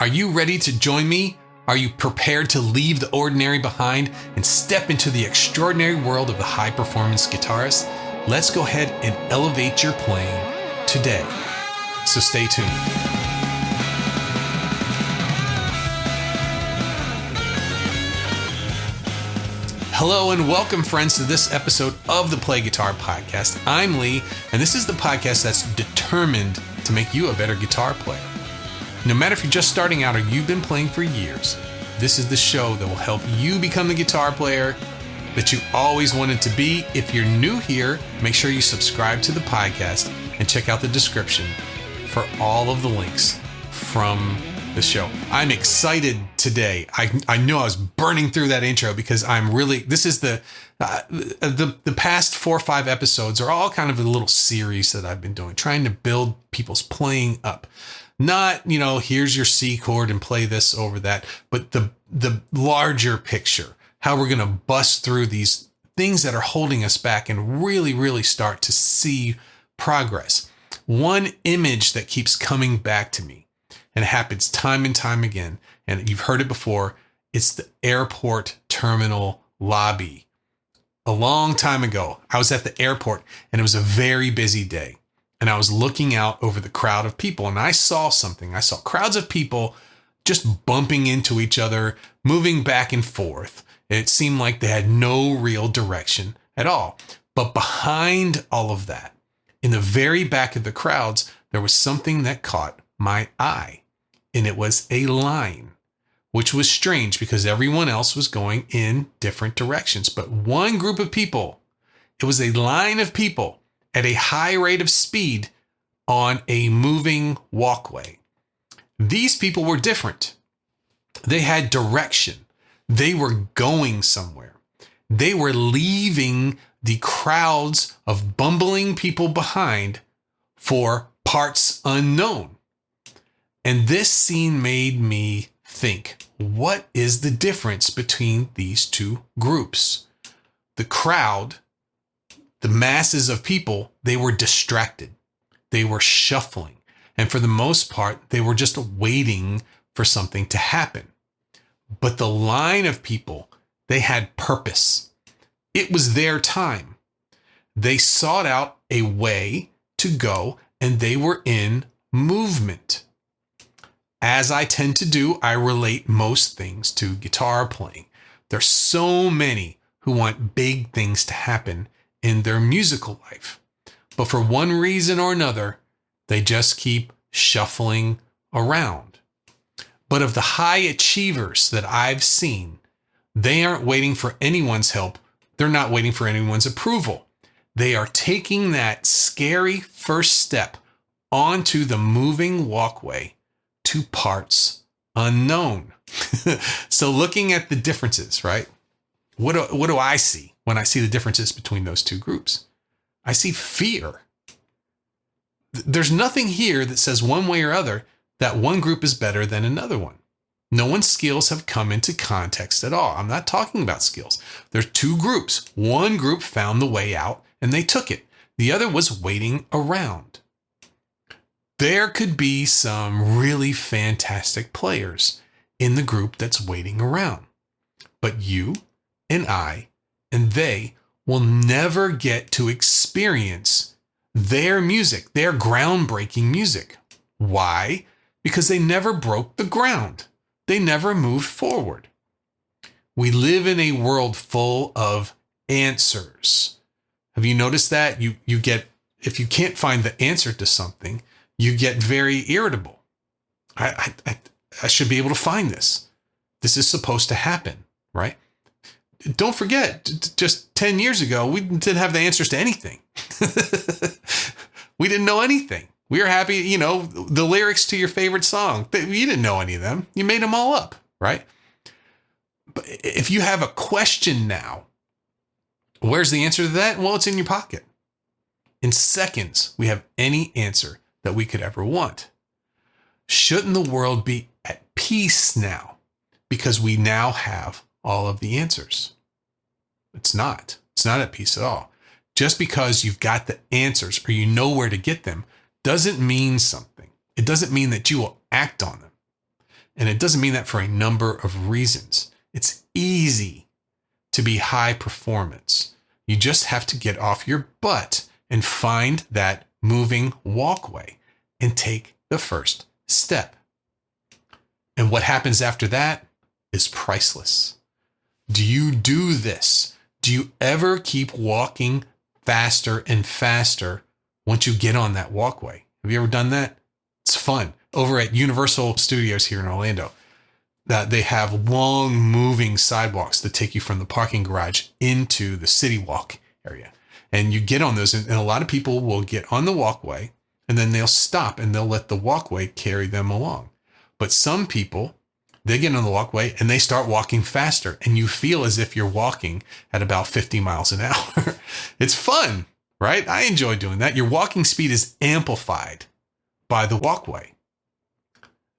Are you ready to join me? Are you prepared to leave the ordinary behind and step into the extraordinary world of the high-performance guitarist? Let's go ahead and elevate your playing today. So stay tuned. Hello and welcome, friends, to this episode of the Play Guitar Podcast. I'm Lee, and this is the podcast that's determined to make you a better guitar player. No matter if you're just starting out or you've been playing for years, this is the show that will help you become the guitar player that you always wanted to be. If you're new here, make sure you subscribe to the podcast and check out the description for all of the links from the show. I'm excited today. I know I was burning through that intro because this is the past 4 or 5 episodes are all kind of a little series that I've been doing, trying to build people's playing up. Not, here's your C chord and play this over that, but the larger picture, how we're going to bust through these things that are holding us back and really, really start to see progress. One image that keeps coming back to me, and it happens time and time again, and you've heard it before, it's the airport terminal lobby. A long time ago, I was at the airport and it was a very busy day. And I was looking out over the crowd of people and I saw something. I saw crowds of people just bumping into each other, moving back and forth. It seemed like they had no real direction at all. But behind all of that, in the very back of the crowds, there was something that caught my eye. And it was a line, which was strange because everyone else was going in different directions. But one group of people, it was a line of people at a high rate of speed on a moving walkway. These people were different. They had direction. They were going somewhere. They were leaving the crowds of bumbling people behind for parts unknown. And this scene made me think, what is the difference between these two groups? The crowd, the masses of people, they were distracted. They were shuffling. And for the most part, they were just waiting for something to happen. But the line of people, they had purpose. It was their time. They sought out a way to go and they were in movement. As I tend to do, I relate most things to guitar playing. There's so many who want big things to happen in their musical life. But for one reason or another, they just keep shuffling around. But of the high achievers that I've seen, they aren't waiting for anyone's help. They're not waiting for anyone's approval. They are taking that scary first step onto the moving walkway to parts unknown. So looking at the differences, right? What do I see when I see the differences between those two groups? I see fear. There's nothing here that says one way or other that one group is better than another one. No one's skills have come into context at all. I'm not talking about skills. There's two groups. One group found the way out and they took it. The other was waiting around. There could be some really fantastic players in the group that's waiting around. But you and I and they will never get to experience their music, their groundbreaking music. Why? Because they never broke the ground. They never moved forward. We live in a world full of answers. Have you noticed that? You get, if you can't find the answer to something, you get very irritable. I should be able to find this. This is supposed to happen, right? Don't forget, just 10 years ago, we didn't have the answers to anything. We didn't know anything. We were happy, the lyrics to your favorite song. You didn't know any of them. You made them all up, right? But if you have a question now, where's the answer to that? Well, it's in your pocket. In seconds, we have any answer that we could ever want. Shouldn't the world be at peace now because we now have all of the answers? It's not. It's not at peace at all. Just because you've got the answers or you know where to get them doesn't mean something. It doesn't mean that you will act on them. And it doesn't mean that for a number of reasons. It's easy to be high performance. You just have to get off your butt and find that moving walkway and take the first step. And what happens after that is priceless. Do you do this? Do you ever keep walking faster and faster once you get on that walkway? Have you ever done that? It's fun. Over at Universal Studios here in Orlando, that they have long moving sidewalks that take you from the parking garage into the city walk area. And you get on those, and a lot of people will get on the walkway and then they'll stop and they'll let the walkway carry them along. But some people, they get on the walkway and they start walking faster, and you feel as if you're walking at about 50 miles an hour. It's fun, right? I enjoy doing that. Your walking speed is amplified by the walkway.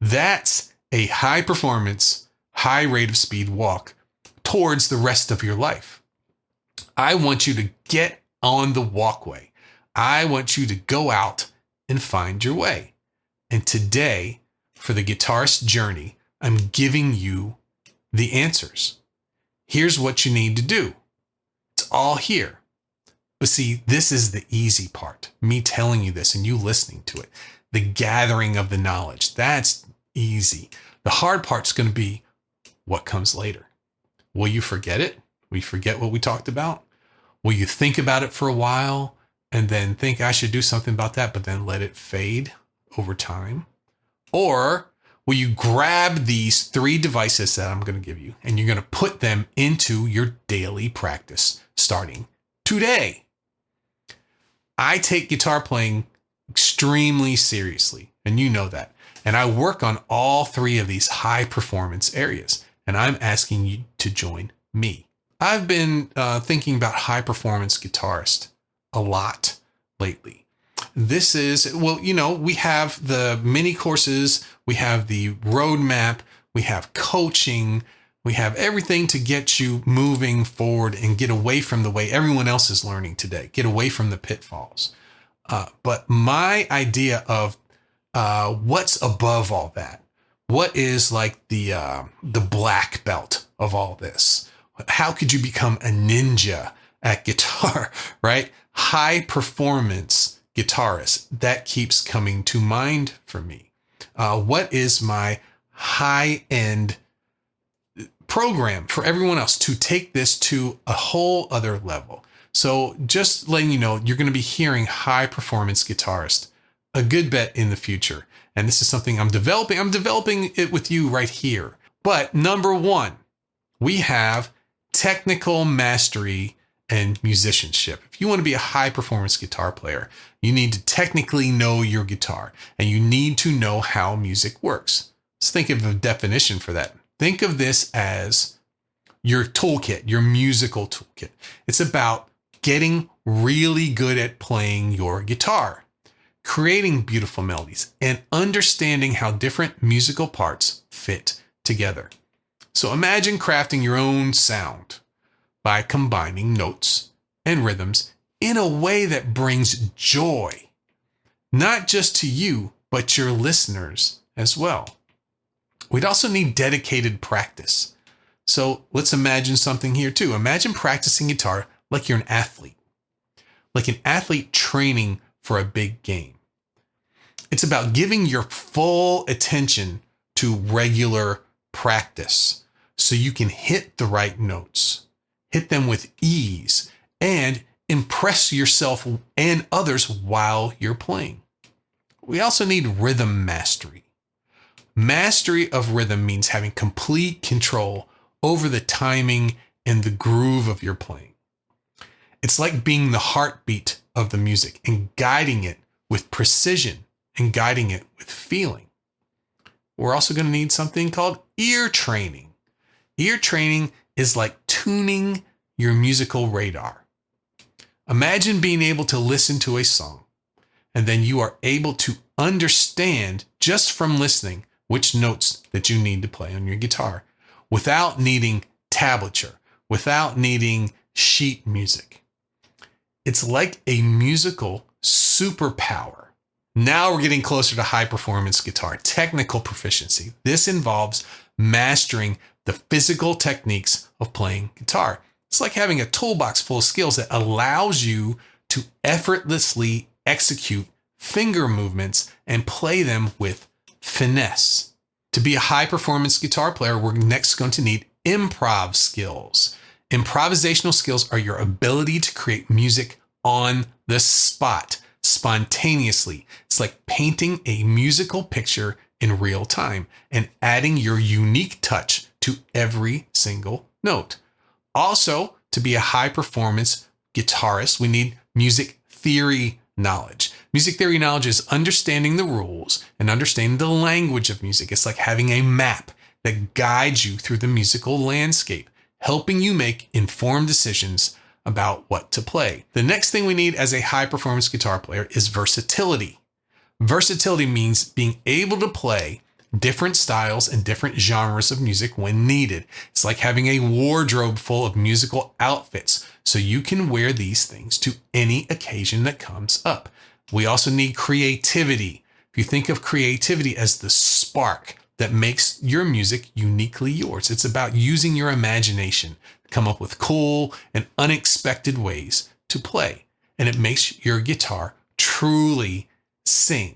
That's a high performance, high rate of speed walk towards the rest of your life. I want you to get on the walkway. I want you to go out and find your way. And today, for the Guitarist journey, I'm giving you the answers. Here's what you need to do. It's all here. But see, this is the easy part. Me telling you this and you listening to it. The gathering of the knowledge. That's easy. The hard part's going to be what comes later. Will you forget it? Will you forget what we talked about? Will you think about it for a while and then think I should do something about that, but then let it fade over time? Or will you grab these 3 devices that I'm going to give you and you're going to put them into your daily practice starting today? I take guitar playing extremely seriously, and you know that. And I work on all 3 of these high performance areas, and I'm asking you to join me. I've been thinking about high performance guitarist a lot lately. This is, well, you know, we have the mini courses, we have the roadmap, we have coaching, we have everything to get you moving forward and get away from the way everyone else is learning today, get away from the pitfalls. But my idea of what's above all that, what is like the black belt of all this? How could you become a ninja at guitar, right? High performance guitarist. That keeps coming to mind for me. What is my high end program for everyone else to take this to a whole other level? So just letting you know, you're going to be hearing high performance guitarist a good bit in the future. And this is something I'm developing. I'm developing it with you right here. But number 1, we have technical mastery and musicianship. If you want to be a high performance guitar player, you need to technically know your guitar and you need to know how music works. Let's think of a definition for that. Think of this as your toolkit, your musical toolkit. It's about getting really good at playing your guitar, creating beautiful melodies, and understanding how different musical parts fit together. So imagine crafting your own sound by combining notes and rhythms in a way that brings joy, not just to you, but your listeners as well. We'd also need dedicated practice. So let's imagine something here too. Imagine practicing guitar like you're an athlete training for a big game. It's about giving your full attention to regular practice so you can hit the right notes, hit them with ease, and impress yourself and others while you're playing. We also need rhythm mastery. Mastery of rhythm means having complete control over the timing and the groove of your playing. It's like being the heartbeat of the music and guiding it with precision and guiding it with feeling. We're also going to need something called ear training. Ear training is like tuning your musical radar. Imagine being able to listen to a song, and then you are able to understand just from listening which notes that you need to play on your guitar without needing tablature, without needing sheet music. It's like a musical superpower, Now we're getting closer to high performance guitar, technical proficiency. This involves mastering the physical techniques of playing guitar. It's like having a toolbox full of skills that allows you to effortlessly execute finger movements and play them with finesse. To be a high performance guitar player, we're next going to need improv skills. Improvisational skills are your ability to create music on the spot, spontaneously. It's like painting a musical picture in real time and adding your unique touch to every single note. Also, to be a high performance guitarist, we need music theory knowledge. Music theory knowledge is understanding the rules and understanding the language of music. It's like having a map that guides you through the musical landscape, helping you make informed decisions about what to play. The next thing we need as a high performance guitar player is versatility. Versatility means being able to play different styles and different genres of music when needed. It's like having a wardrobe full of musical outfits so you can wear these things to any occasion that comes up. We also need creativity. If you think of creativity as the spark that makes your music uniquely yours, it's about using your imagination to come up with cool and unexpected ways to play, and it makes your guitar truly sing.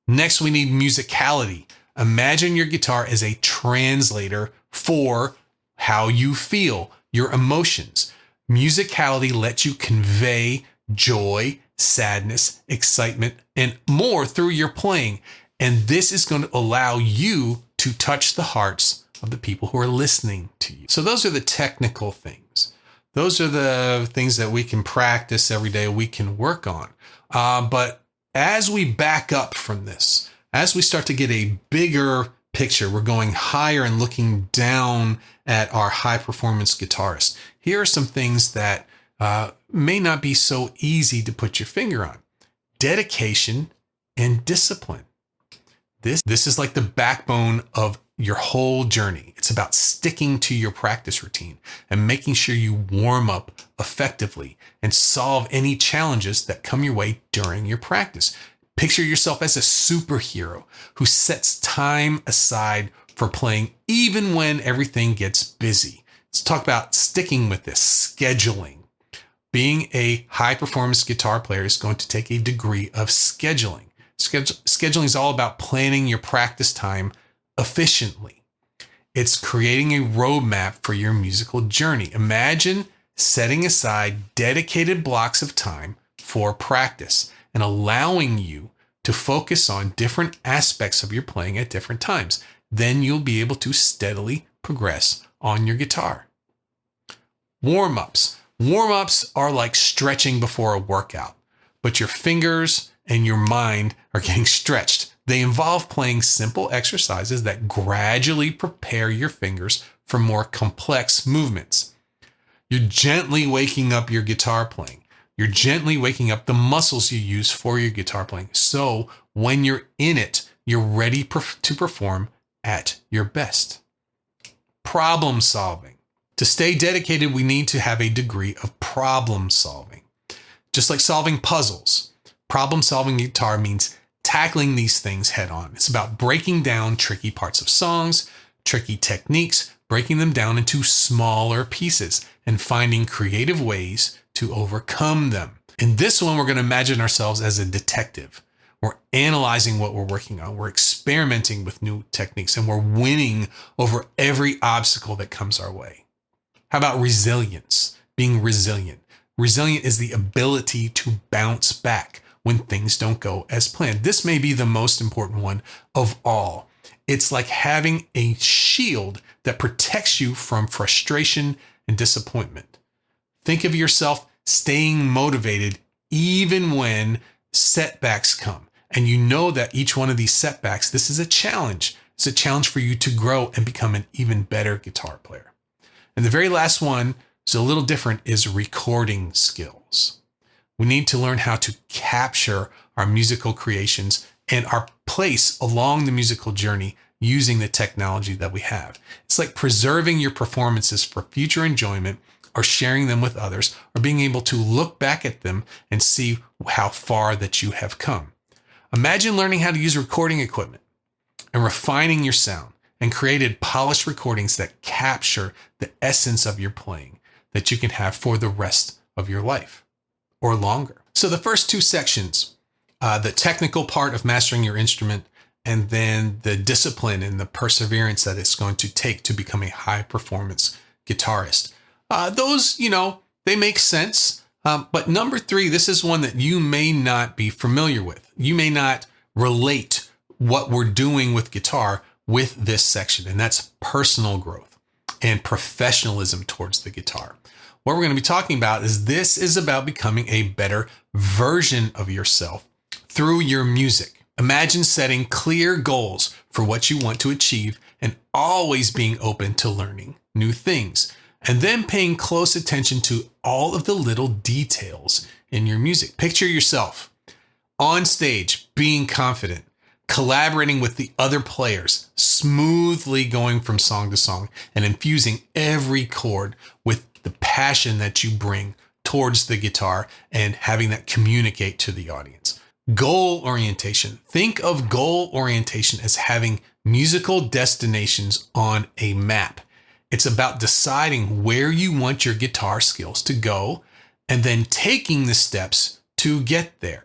Next, we need musicality. Imagine your guitar as a translator for how you feel, your emotions. Musicality lets you convey joy, sadness, excitement, and more through your playing. And this is going to allow you to touch the hearts of the people who are listening to you. So those are the technical things. Those are the things that we can practice every day, we can work on. But as we back up from this, as we start to get a bigger picture, we're going higher and looking down at our high performance guitarist. Here are some things that may not be so easy to put your finger on. Dedication and discipline. This is like the backbone of your whole journey. It's about sticking to your practice routine and making sure you warm up effectively and solve any challenges that come your way during your practice. Picture yourself as a superhero who sets time aside for playing even when everything gets busy. Let's talk about sticking with this, scheduling. Being a high performance guitar player is going to take a degree of scheduling. Scheduling is all about planning your practice time efficiently. It's creating a roadmap for your musical journey. Imagine setting aside dedicated blocks of time for practice and allowing you to focus on different aspects of your playing at different times. Then you'll be able to steadily progress on your guitar. Warm-ups. Warm-ups are like stretching before a workout, but your fingers and your mind are getting stretched. They involve playing simple exercises that gradually prepare your fingers for more complex movements. You're gently waking up your guitar playing. You're gently waking up the muscles you use for your guitar playing. So when you're in it, you're ready to perform at your best. Problem solving. To stay dedicated, we need to have a degree of problem solving. Just like solving puzzles, problem solving guitar means tackling these things head on. It's about breaking down tricky parts of songs, tricky techniques, breaking them down into smaller pieces, and finding creative ways to overcome them. In this one, we're going to imagine ourselves as a detective. We're analyzing what we're working on. We're experimenting with new techniques, and we're winning over every obstacle that comes our way. How about resilience? Being resilient. Resilient is the ability to bounce back when things don't go as planned. This may be the most important one of all. It's like having a shield that protects you from frustration and disappointment. Think of yourself staying motivated even when setbacks come. And you know that each one of these setbacks, this is a challenge. It's a challenge for you to grow and become an even better guitar player. And the very last one is a little different, is recording skills. We need to learn how to capture our musical creations and our place along the musical journey using the technology that we have. It's like preserving your performances for future enjoyment or sharing them with others or being able to look back at them and see how far that you have come. Imagine learning how to use recording equipment and refining your sound and created polished recordings that capture the essence of your playing that you can have for the rest of your life or longer. So the first two sections, the technical part of mastering your instrument, and then the discipline and the perseverance that it's going to take to become a high performance guitarist. Those, they make sense. But number 3, this is one that you may not be familiar with. You may not relate what we're doing with guitar with this section, and that's personal growth and professionalism towards the guitar. What we're going to be talking about is this is about becoming a better version of yourself through your music. Imagine setting clear goals for what you want to achieve and always being open to learning new things, and then paying close attention to all of the little details in your music. Picture yourself on stage, being confident, collaborating with the other players, smoothly going from song to song, and infusing every chord with the passion that you bring towards the guitar and having that communicate to the audience. Goal orientation. Think of goal orientation as having musical destinations on a map. It's about deciding where you want your guitar skills to go and then taking the steps to get there.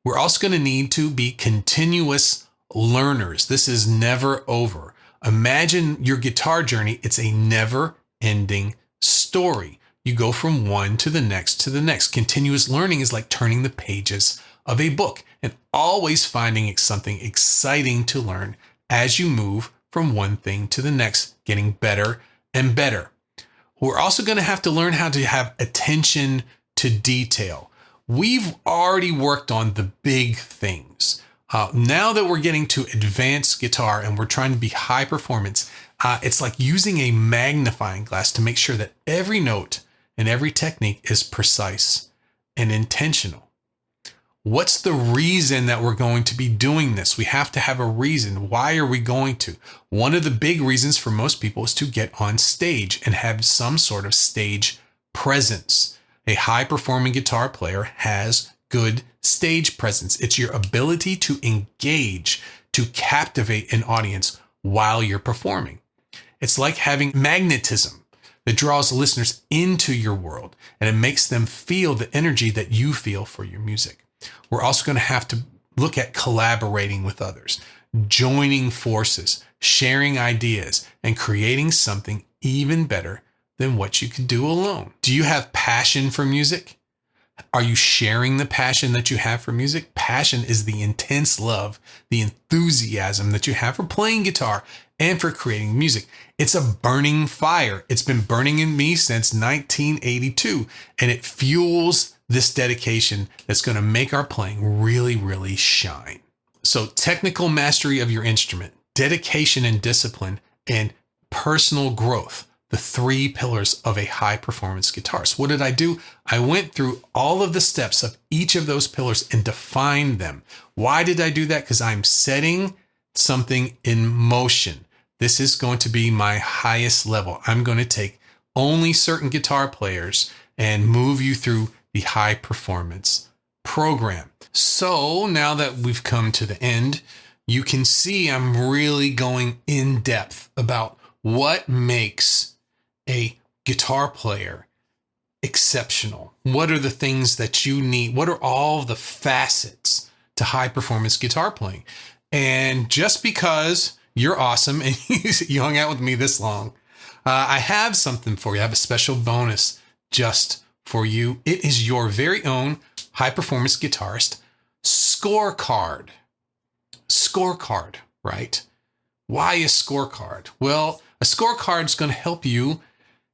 We're also going to need to be continuous learners. This is never over. Imagine your guitar journey. It's a never-ending story. You go from one to the next to the next. Continuous learning is like turning the pages of a book and always finding something exciting to learn as you move from one thing to the next, getting better and better. We're also going to have to learn how to have attention to detail. We've already worked on the big things. Now that we're getting to advanced guitar and we're trying to be high performance, it's like using a magnifying glass to make sure that every note and every technique is precise and intentional. What's the reason that we're going to be doing this? We have to have a reason. Why are we going to? One of the big reasons for most people is to get on stage and have some sort of stage presence. A high-performing guitar player has good stage presence. It's your ability to engage, to captivate an audience while you're performing. It's like having magnetism that draws listeners into your world, and it makes them feel the energy that you feel for your music. We're also going to have to look at collaborating with others, joining forces, sharing ideas, and creating something even better than what you could do alone. Do you have passion for music? Are you sharing the passion that you have for music? Passion is the intense love, the enthusiasm that you have for playing guitar and for creating music. It's a burning fire. It's been burning in me since 1982, and it fuels this dedication that's going to make our playing really, really shine. So technical mastery of your instrument, dedication and discipline, and personal growth, the 3 pillars of a high performance guitarist. What did I do? I went through all of the steps of each of those pillars and defined them. Why did I do that? Because I'm setting something in motion. This is going to be my highest level. I'm going to take only certain guitar players and move you through the high performance program. So now that we've come to the end, you can see I'm really going in depth about what makes a guitar player exceptional. What are the things that you need? What are all the facets to high performance guitar playing? And just because you're awesome and you hung out with me this long, I have something for you. I have a special bonus just for you. It is your very own high performance guitarist scorecard. Scorecard, right? Why a scorecard? Well, a scorecard is going to help you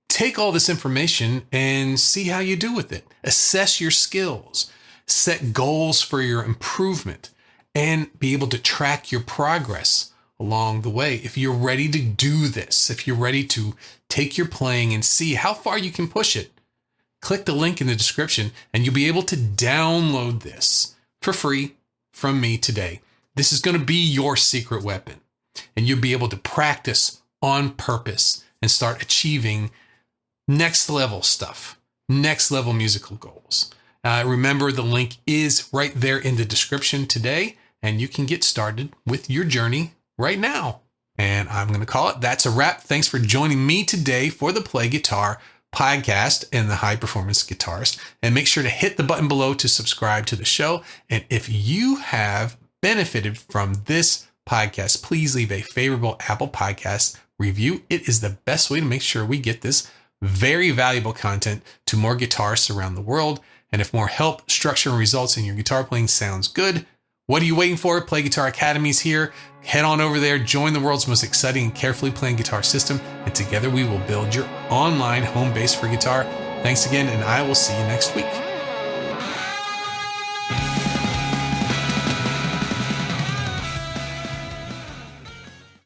take all this information and see how you do with it. Assess your skills, set goals for your improvement, and be able to track your progress along the way. If you're ready to do this, if you're ready to take your playing and see how far you can push it, click the link in the description and you'll be able to download this for free from me today. This is going to be your secret weapon, and you'll be able to practice on purpose and start achieving next level stuff, next level musical goals. Remember, the link is right there in the description today, and you can get started with your journey right now. And I'm going to call it That's a Wrap. Thanks for joining me today for the Play Guitar podcast and the High Performance Guitarist. And make sure to hit the button below to subscribe to the show. And if you have benefited from this podcast, please leave a favorable Apple Podcast review. It is the best way to make sure we get this very valuable content to more guitarists around the world. And if more help, structure, and results in your guitar playing sounds good, what are you waiting for? Play Guitar Academy's here. Head on over there, join the world's most exciting and carefully playing guitar system, and together we will build your online home base for guitar. Thanks again, and I will see you next week.